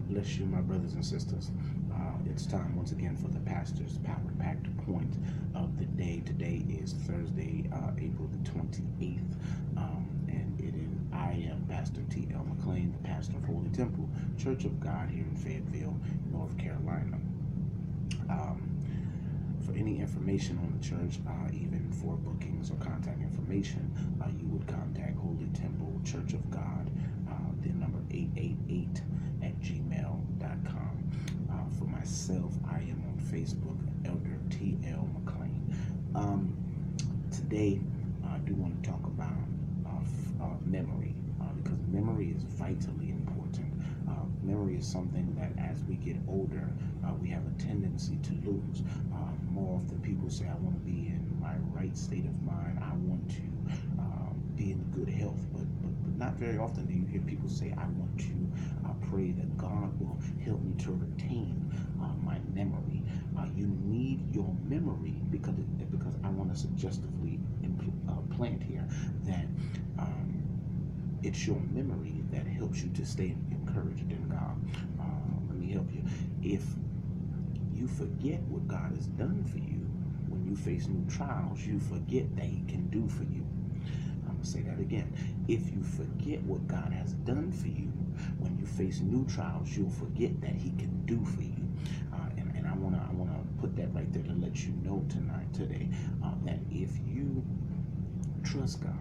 Bless you, my brothers and sisters. It's time once again for the Pastor's Power Packed Point of the day. Today is Thursday, April the 28th, and it is I am Pastor T.L. McLean, the pastor of Holy Temple Church of God here in Fayetteville, North Carolina. For any information on the church, even for bookings or contact information, you would contact Holy Temple Church of God, the number 888 at gmail.com. For myself, I am on Facebook, Elder T.L. McLean. Today, I do want to talk about memory, because memory is vitally important. Memory is something that as we get older, we have a tendency to lose. More often people say, I want to be in my right state of mind. I want to be in good health. But not very often do you hear people say, I want to pray that God will help me to retain my memory. You need your memory because I want to suggestively plant here that it's your memory that helps you to stay encouraged in God. Let me help you. If you forget what God has done for you, when you face new trials, you forget that He can do for you. I'm going to say that again. If you forget what God has done for you, when you face new trials, you'll forget that He can do for you. And I want to put that right there to let you know today, that if you trust God,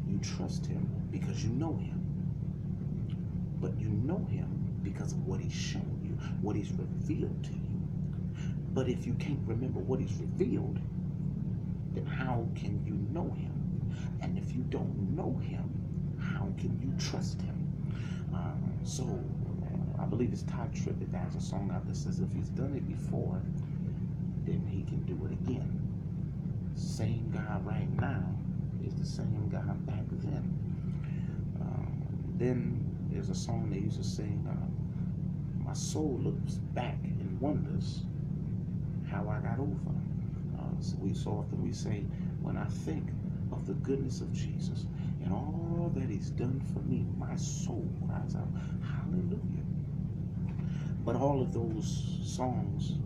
you trust Him because you know Him. But you know Him because of what He's shown you, what He's revealed to you. But if you can't remember what He's revealed, then how can you know Him? And if you don't know Him, how can you trust Him? So I believe it's Ty Tribbett that has a song out that says, if He's done it before, then He can do it again. Same God right now is the same God back then. Then there's a song they used to sing, my soul looks back and wonders how I got over. So often we say, when I think of the goodness of Jesus and all that He's done for me, my soul cries out, hallelujah. But all of those songs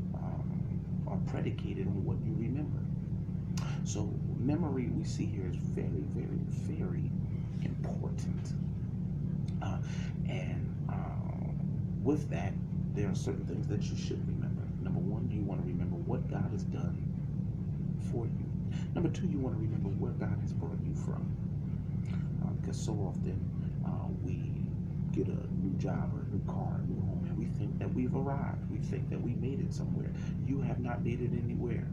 are predicated on what you remember. So memory we see here is very, very, very important. And with that, there are certain things that you should remember. Number one, you want to remember what God has done for you. Number two, you want to remember where God has brought you from. Because so often we get a new job or a new car, a new home, and we think that we've arrived. We think that we made it somewhere. You have not made it anywhere.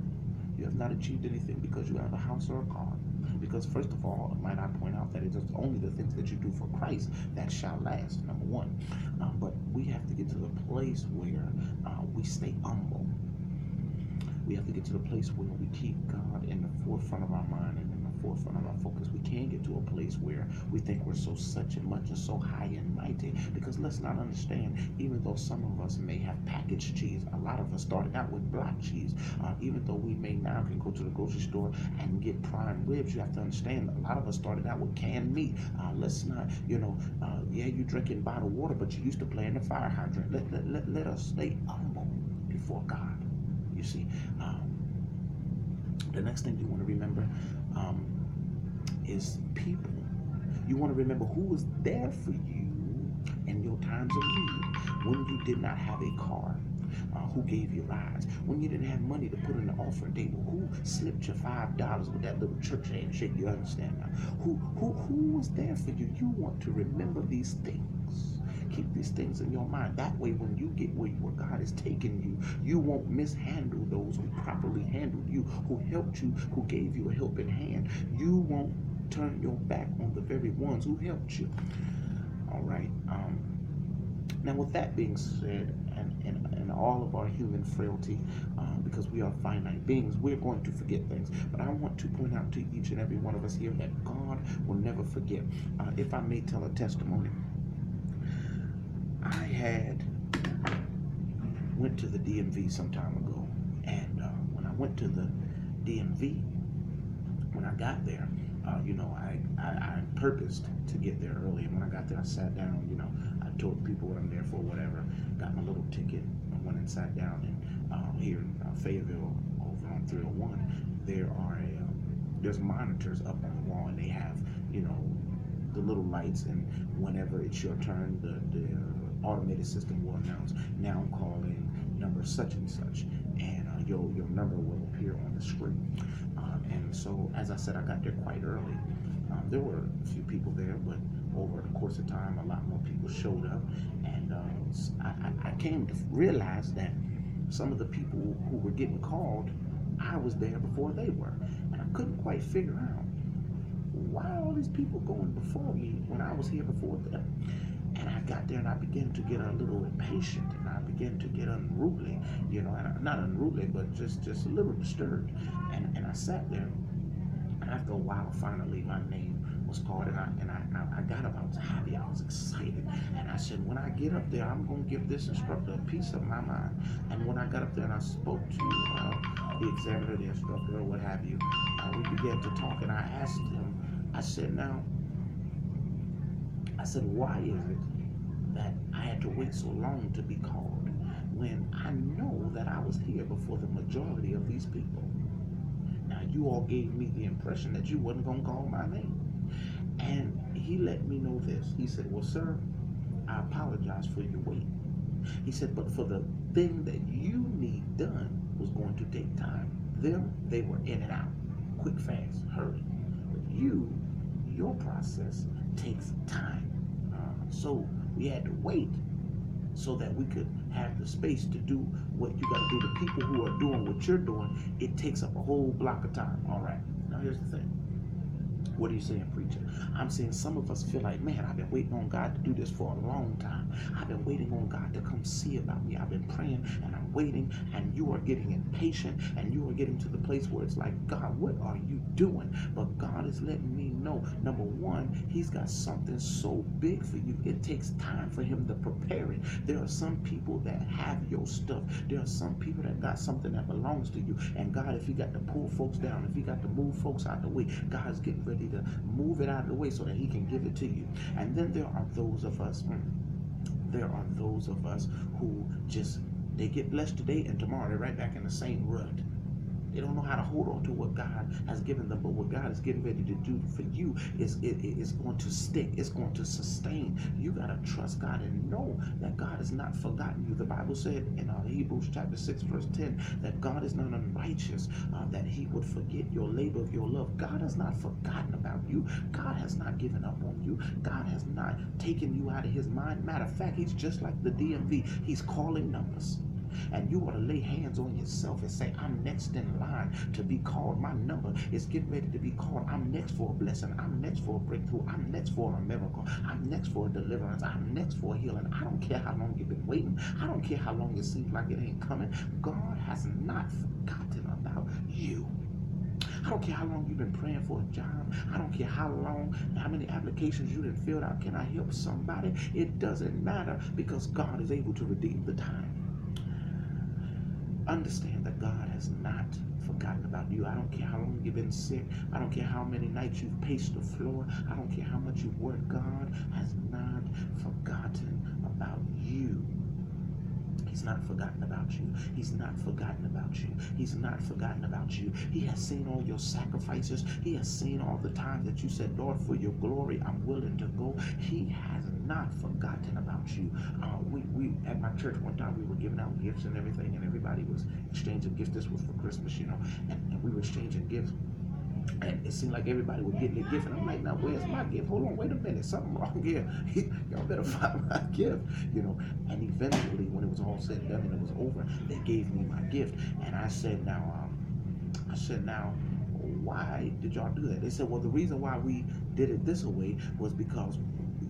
You have not achieved anything because you have a house or a car. Because first of all, might I point out that it is only the things that you do for Christ that shall last, number one. But we have to get to the place where we stay humble. We have to get to the place where we keep God in the forefront of our mind and in the forefront of our focus. We can't get to a place where we think we're so such and much and so high and mighty. Because let's not understand, even though some of us may have packaged cheese, a lot of us started out with block cheese. Even though we may now can go to the grocery store and get prime ribs, you have to understand a lot of us started out with canned meat. Let's not, yeah, you're drinking bottled water, but you used to play in the fire hydrant. Let us stay humble before God. You see, the next thing you want to remember is people. You want to remember who was there for you in your times of need, when you did not have a car. Who gave you rides? When you didn't have money to put in the offering table, who slipped you $5 with that little church handshake? You understand now? Who was there for you? You want to remember these things. Keep these things in your mind. That way, when you get where God is taking you, you won't mishandle those who properly handled you, who helped you, who gave you a helping hand. You won't turn your back on the very ones who helped you. All right. Now, with that being said, and all of our human frailty, because we are finite beings, we're going to forget things. But I want to point out to each and every one of us here that God will never forget. If I may tell a testimony, I went to the DMV some time ago, and when I went to the DMV, when I got there, I purposed to get there early, and when I got there, I sat down. I told people what I'm there for, whatever. Got my little ticket. I went and sat down. And here in Fayetteville, over on 301, there's monitors up on the wall, and they have, you know, the little lights, and whenever it's your turn, the automated system will announce, now calling number such and such, and your number will appear on the screen. And so, as I said, I got there quite early. There were a few people there, but over the course of time, a lot more people showed up, and I came to realize that some of the people who were getting called, I was there before they were, and I couldn't quite figure out why all these people going before me when I was here before them. And I got there and I began to get a little impatient, and I began to get unruly, you know, and not unruly, but just a little disturbed. And I sat there, and after a while, finally, my name was called, and I got up. I was happy. I was excited, and I said, when I get up there, I'm going to give this instructor a piece of my mind. And when I got up there and I spoke to the examiner, the instructor, or what have you, we began to talk, and I asked him. I said, why is it that I had to wait so long to be called when I know that I was here before the majority of these people? Now, you all gave me the impression that you wasn't going to call my name. And he let me know this. He said, well, sir, I apologize for your wait. He said, but for the thing that you need done was going to take time. Them, they were in and out, quick, fast, hurry. But your process takes time. So we had to wait so that we could have the space to do what you got to do. The people who are doing what you're doing, it takes up a whole block of time. All right. Now here's the thing. What are you saying, preacher? I'm saying some of us feel like, man, I've been waiting on God to do this for a long time. I've been waiting on God to come see about me. I've been praying and I'm waiting, and you are getting impatient, and you are getting to the place where it's like, God, what are you doing? But God is letting me know, number one, he's got something so big for you. It takes time for him to prepare it. There are some people that have your stuff. There are some people that got something that belongs to you. And God, if he got to pull folks down, if he got to move folks out the way, God's getting ready to move it out of the way so that he can give it to you. And then there are those of us who just, they get blessed today and tomorrow they're right back in the same rut. They don't know how to hold on to what God has given them, but what God is getting ready to do for you is going to stick. It's going to sustain. You got to trust God and know that God has not forgotten you. The Bible said in Hebrews chapter 6, verse 10, that God is not unrighteous, that he would forget your labor of your love. God has not forgotten about you. God has not given up on you. God has not taken you out of his mind. Matter of fact, he's just like the DMV. He's calling numbers. And you ought to lay hands on yourself and say, I'm next in line to be called. My number is getting ready to be called. I'm next for a blessing. I'm next for a breakthrough. I'm next for a miracle. I'm next for a deliverance. I'm next for a healing. I don't care how long you've been waiting. I don't care how long it seems like it ain't coming. God has not forgotten about you. I don't care how long you've been praying for a job. I don't care how many applications you done filled out. Can I help somebody? It doesn't matter, because God is able to redeem the time. Understand that God has not forgotten about you. I don't care how long you've been sick. I don't care how many nights you've paced the floor. I don't care how much you've worked. God has not forgotten about you. He's not forgotten about you. He's not forgotten about you. He's not forgotten about you. He has seen all your sacrifices. He has seen all the times that you said, Lord, for your glory, I'm willing to go. He has not forgotten about you. We at my church one time, we were giving out gifts and everything, and everybody was exchanging gifts. This was for Christmas, you know, and we were exchanging gifts. And it seemed like everybody was getting a gift. And I'm like, now, where's my gift? Hold on, wait a minute. Something wrong here. Y'all better find my gift, you know. And eventually, when it was all said and done and it was over, they gave me my gift. And I said, now, why did y'all do that? They said, well, the reason why we did it this way was because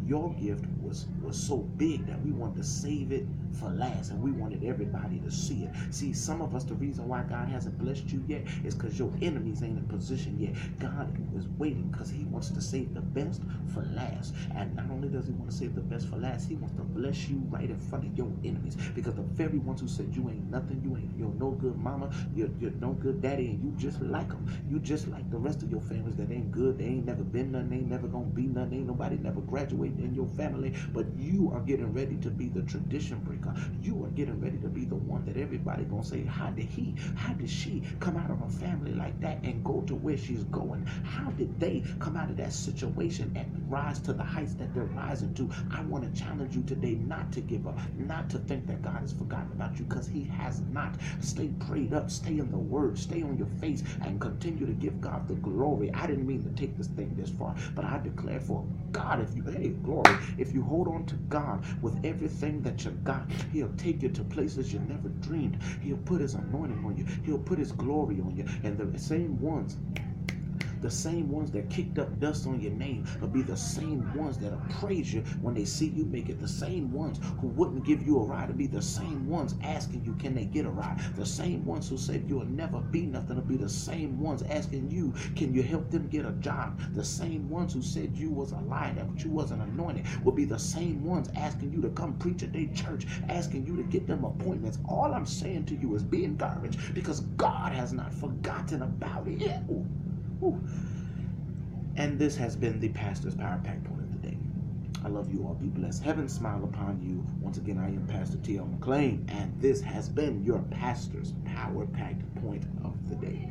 your gift was so big that we wanted to save it for last, and we wanted everybody to see it. See, some of us, the reason why God hasn't blessed you yet is because your enemies ain't in position yet. God is waiting because he wants to save the best for last. And not only does he want to save the best for last, he wants to bless you right in front of your enemies, because the very ones who said you ain't nothing, you're no good mama, you're no good daddy, and you just like them. You just like the rest of your families that ain't good. They ain't never been nothing. They ain't never gonna be nothing. Ain't nobody never graduated in your family. but you are getting ready to be the tradition breaker. You are getting ready to be the one that everybody gonna say, how did she come out of a family like that and go to where she's going? How did they come out of that situation and rise to the heights that they're rising to? I want to challenge you today not to give up, not to think that God has forgotten about you, because he has not. Stay prayed up, stay in the word, stay on your face, and continue to give God the glory. I didn't mean to take this thing this far, but I declare for God, if you hold on to God with everything that you got, he'll take you to places you never dreamed. He'll put his anointing on you. He'll put his glory on you. And the same ones that kicked up dust on your name will be the same ones that'll praise you when they see you make it. The same ones who wouldn't give you a ride will be the same ones asking you, can they get a ride? The same ones who said you'll never be nothing will be the same ones asking you, can you help them get a job? The same ones who said you was a liar, that you wasn't anointed, will be the same ones asking you to come preach at their church, asking you to get them appointments. All I'm saying to you is be encouraged, because God has not forgotten about it. Ooh. And this has been the Pastor's Power Packed Point of the day. I love you all. Be blessed. Heaven smile upon you. Once again, I am Pastor T.L. McLean, and this has been your Pastor's Power Packed Point of the day.